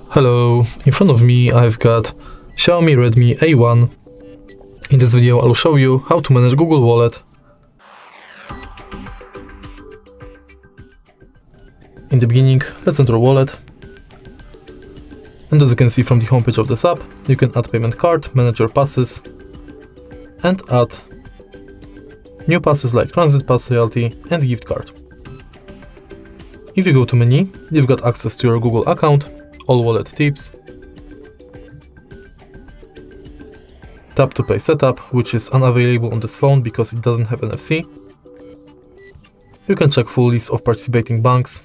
Hello, in front of me I've got Xiaomi Redmi A1. In this video I'll show you how to manage Google Wallet. In the beginning, let's enter Wallet. And as you can see from the homepage of this app, you can add payment card, manage your passes, and add new passes like transit pass, royalty, and gift card. If you go to menu, you've got access to your Google account, all wallet tips, tap to pay setup, which is unavailable on this phone because it doesn't have NFC. You can check full list of participating banks.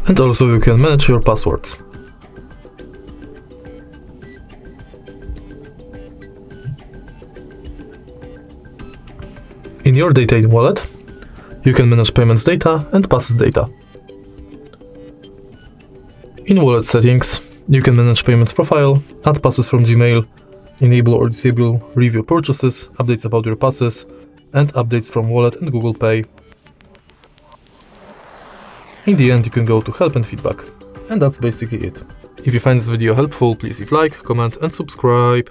And also you can manage your passwords. In your data in wallet, you can manage payments data and passes data. In wallet settings, you can manage payments profile, add passes from Gmail, enable or disable review purchases, updates about your passes, and updates from wallet and Google Pay. In the end, you can go to help and feedback. And that's basically it. If you find this video helpful, please leave like, comment and subscribe.